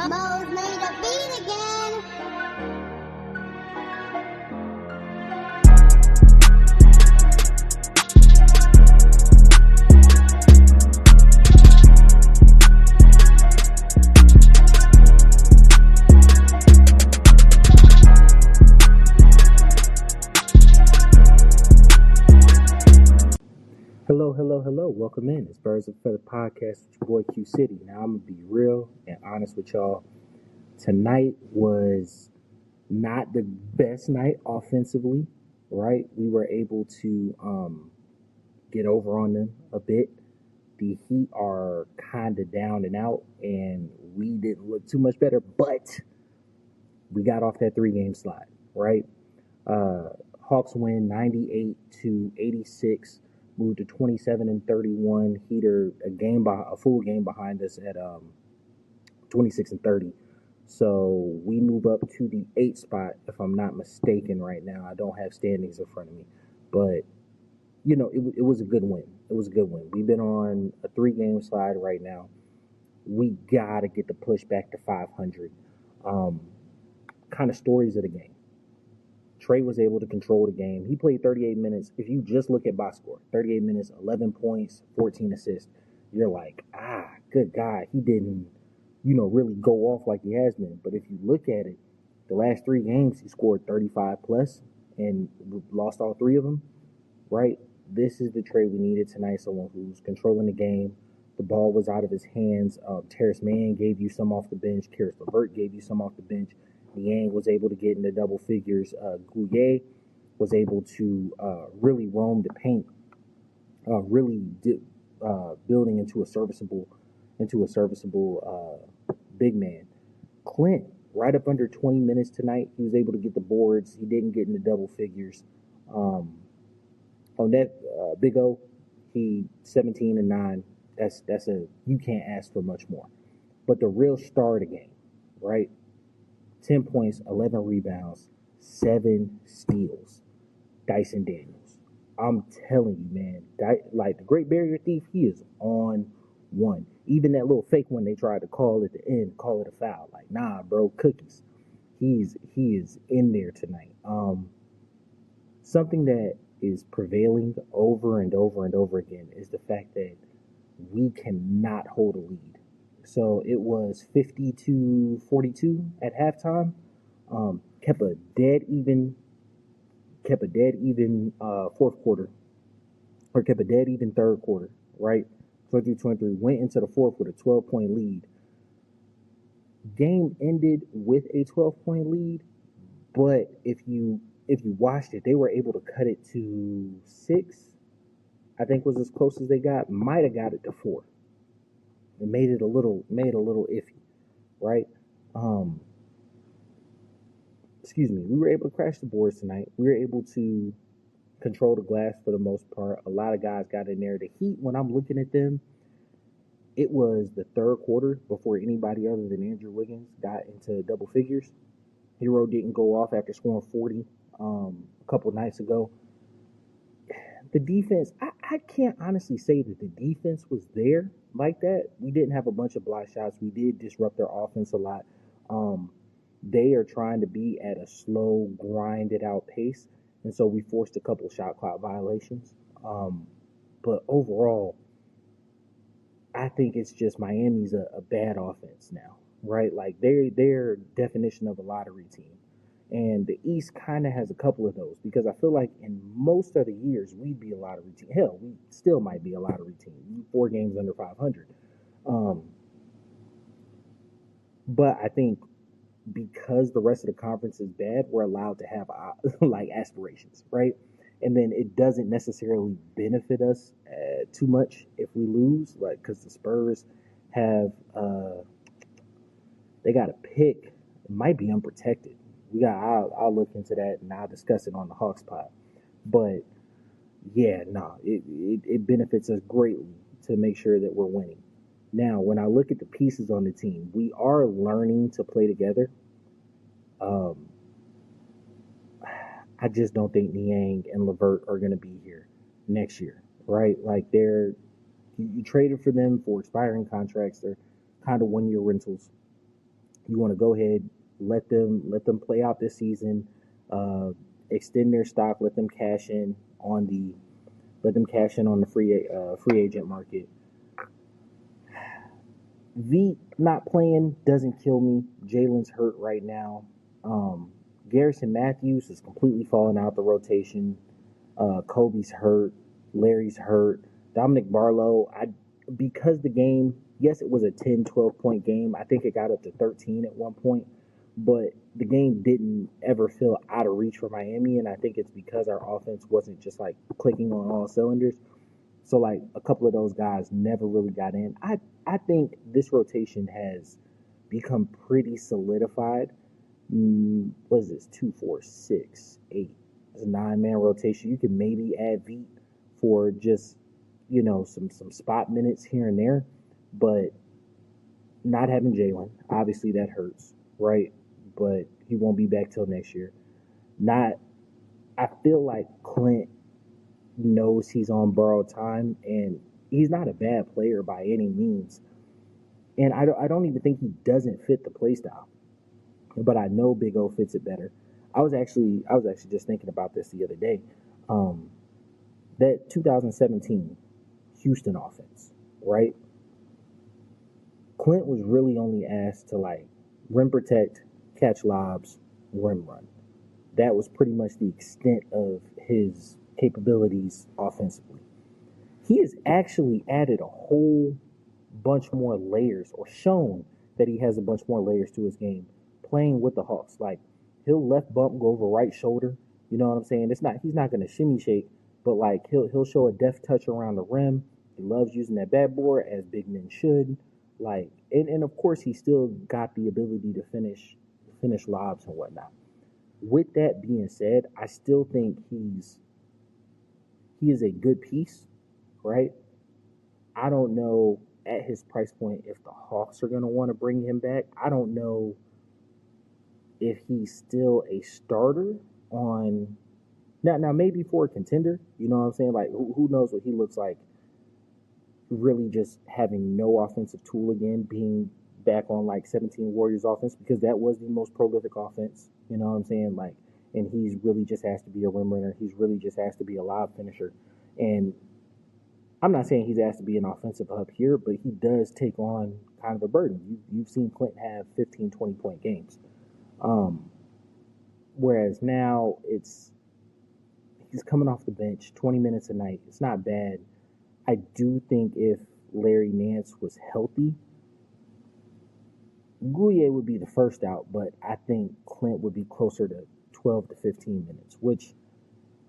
Mo's made a beat again. Hello, hello, hello. Welcome in. It's Birds of Feather Podcast with your boy Q City. Now, I'm going to be real and honest with y'all. Tonight was not the best night offensively, right? We were able to get over on them a bit. The Heat are kind of down and out, and we didn't look too much better, but we got off that 3-game slide, right? Hawks win 98-86. Moved to 27-31. Heater a full game behind us at 26-30. So we move up to the 8th spot, if I'm not mistaken. Right now, I don't have standings in front of me, but it was a good win. It was a good win. We've been on a 3-game slide right now. We gotta get the push back to 500. Kind of stories of the game. Trey was able to control the game. He played 38 minutes. If you just look at box score, 38 minutes, 11 points, 14 assists, you're like, good God. He didn't, really go off like he has been. But if you look at it, the last 3 games, he scored 35 plus and lost all 3 of them, right? This is the Trey we needed tonight, someone who's controlling the game. The ball was out of his hands. Terrence Mann gave you some off the bench. Karis LeVert gave you some off the bench. Niang was able to get into double figures. Gouye was able to really roam the paint, building into a serviceable big man. Clint, right up under 20 minutes tonight, he was able to get the boards. He didn't get into double figures. On that Big O, he 17 and 9. That's you can't ask for much more. But the real star of the game, right? 10 points, 11 rebounds, 7 steals. Dyson Daniels. I'm telling you, man, like the Great Barrier Thief, he is on one. Even that little fake one they tried to call at the end, call it a foul. Like, nah, bro, cookies. He is in there tonight. Something that is prevailing over and over and over again is the fact that we cannot hold a lead. So it was 50-42 at halftime. Kept a dead even fourth quarter, or kept a dead even third quarter, right? 23-23, went into the fourth with a 12-point lead. Game ended with a 12-point lead, but if you watched it, they were able to cut it to 6. I think was as close as they got. Might have got it to 4. It made it a little iffy, right? We were able to crash the boards tonight. We were able to control the glass for the most part. A lot of guys got in there. The Heat, when I'm looking at them, it was the third quarter before anybody other than Andrew Wiggins got into double figures. Hero didn't go off after scoring 40 a couple nights ago. The defense, I can't honestly say that the defense was there like that. We didn't have a bunch of block shots. We did disrupt their offense a lot. They are trying to be at a slow, grinded out pace. And so we forced a couple shot clock violations. But overall, I think it's just Miami's a bad offense now, right? Like they're definition of a lottery team. And the East kind of has a couple of those because I feel like in most of the years we'd be a lottery team. Hell, we still might be a lottery team. 4 games under 500. But I think because the rest of the conference is bad, we're allowed to have like aspirations, right? And then it doesn't necessarily benefit us too much if we lose, like because the Spurs have they got a pick. It might be unprotected. I'll look into that and I'll discuss it on the Hawks pod. But yeah, it benefits us greatly to make sure that we're winning. Now, when I look at the pieces on the team, we are learning to play together. I just don't think Niang and LeVert are going to be here next year, right? Like you traded for them for expiring contracts. They're kind of 1-year rentals. You want to go ahead, let them play out this season, uh, extend their stock, let them cash in on the free agent market. V not playing doesn't kill me. Jalen's hurt right now. Um, Garrison Matthews is completely falling out the rotation. Kobe's hurt. Larry's hurt. Dominic Barlow, because the game, yes, it was a 10, 12 point game. I think it got up to 13 at one point, but the game didn't ever feel out of reach for Miami, and I think it's because our offense wasn't just like clicking on all cylinders. So like a couple of those guys never really got in. I think this rotation has become pretty solidified. What is this? 2, 4, 6, 8. It's a 9-man rotation. You can maybe add Veet for just some spot minutes here and there, but not having Jalen, obviously that hurts, right? But he won't be back till next year. Not, I feel like Clint knows he's on borrowed time, and he's not a bad player by any means. And I don't even think he doesn't fit the play style, but I know Big O fits it better. I was actually just thinking about this the other day. Um, that 2017 Houston offense, right? Clint was really only asked to like rim protect, catch lobs, rim run. That was pretty much the extent of his capabilities offensively. He has actually added a whole bunch more layers, or shown that he has a bunch more layers to his game playing with the Hawks. Like, he'll left bump go over right shoulder. You know what I'm saying? He's not gonna shimmy shake, but like he'll show a deft touch around the rim. He loves using that backboard, as big men should. Like, and of course he still got the ability to finish lobs and whatnot. With that being said, I still think he is a good piece, right? I don't know at his price point if the Hawks are going to want to bring him back. I don't know if he's still a starter on now maybe for a contender. You know what I'm saying? Like, who knows what he looks like, really just having no offensive tool again, being back on like 17 Warriors offense, because that was the most prolific offense. You know what I'm saying? Like, and he's really just has to be a rim runner. He's really just has to be a lob finisher. And I'm not saying he's asked to be an offensive hub here, but he does take on kind of a burden. You've seen Clint have 15, 20-point games. Um, Whereas now he's coming off the bench 20 minutes a night. It's not bad. I do think if Larry Nance was healthy, Gouye would be the first out, but I think Clint would be closer to 12 to 15 minutes, which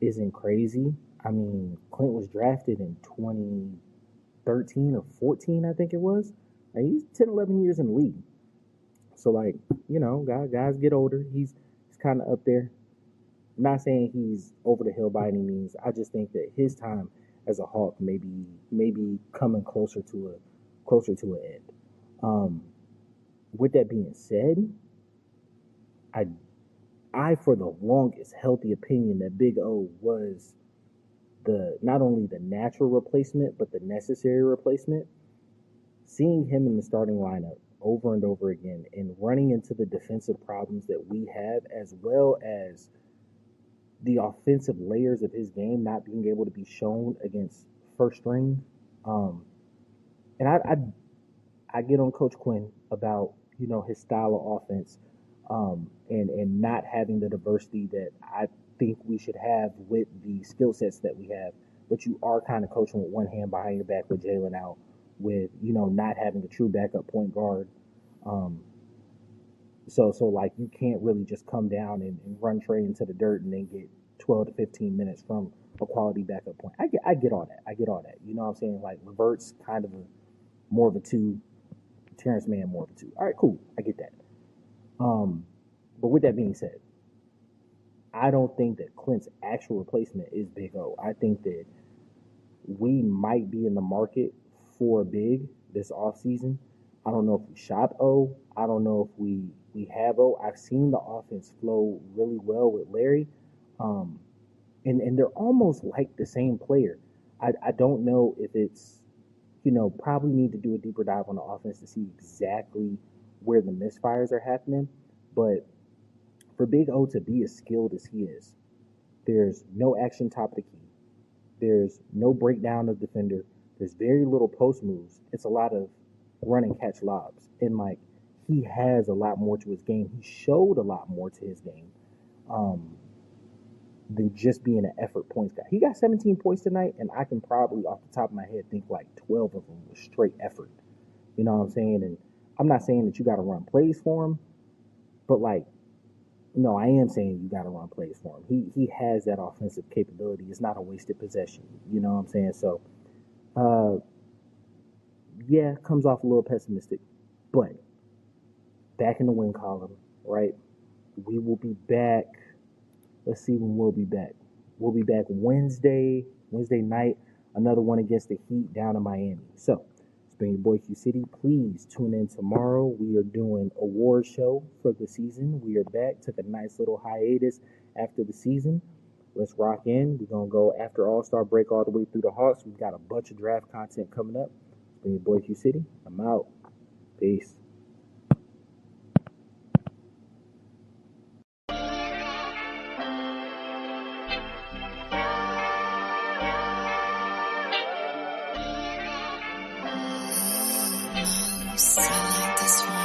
isn't crazy. I mean, Clint was drafted in 2013 or 14, I think it was. Like, he's 10, 11 years in the league. So, like, guys get older. He's kind of up there. I'm not saying he's over the hill by any means. I just think that his time as a Hawk maybe coming closer to an end. With that being said, I for the longest held the opinion that Big O was the not only the natural replacement but the necessary replacement. Seeing him in the starting lineup over and over again and running into the defensive problems that we have, as well as the offensive layers of his game not being able to be shown against first string. And I get on Coach Quinn about his style of offense, and not having the diversity that I think we should have with the skill sets that we have. But you are kind of coaching with one hand behind your back with Jalen out, with not having a true backup point guard. So like, you can't really just come down and run Trey into the dirt and then get 12 to 15 minutes from a quality backup point. I get all that. You know what I'm saying? Like, LeVert's kind of more of a 2, Terrence Mann more of a 2. All right, cool. I get that. But with that being said, I don't think that Clint's actual replacement is Big O. I think that we might be in the market for a big this offseason. I don't know if we shop O. I don't know if we have O. I've seen the offense flow really well with Larry. And they're almost like the same player. I don't know if it's, probably need to do a deeper dive on the offense to see exactly where the misfires are happening. But for Big O to be as skilled as he is, there's no action top of the key. There's no breakdown of defender. There's very little post moves. It's a lot of run and catch lobs. And like he has a lot more to his game. He showed a lot more to his game than just being an effort points guy. He got 17 points tonight, and I can probably off the top of my head think like 12 of them was straight effort. You know what I'm saying? And I'm not saying that you got to run plays for him, but like, no, I am saying you got to run plays for him. He has that offensive capability. It's not a wasted possession. You know what I'm saying? So, yeah, comes off a little pessimistic, but back in the win column, right? We will be back. Let's see when we'll be back. We'll be back Wednesday night. Another one against the Heat down in Miami. So, it's been your boy Q City. Please tune in tomorrow. We are doing award show for the season. We are back. Took a nice little hiatus after the season. Let's rock in. We're going to go after All-Star break all the way through the Hawks. We've got a bunch of draft content coming up. It's been your boy Q City. I'm out. Peace. I like this one.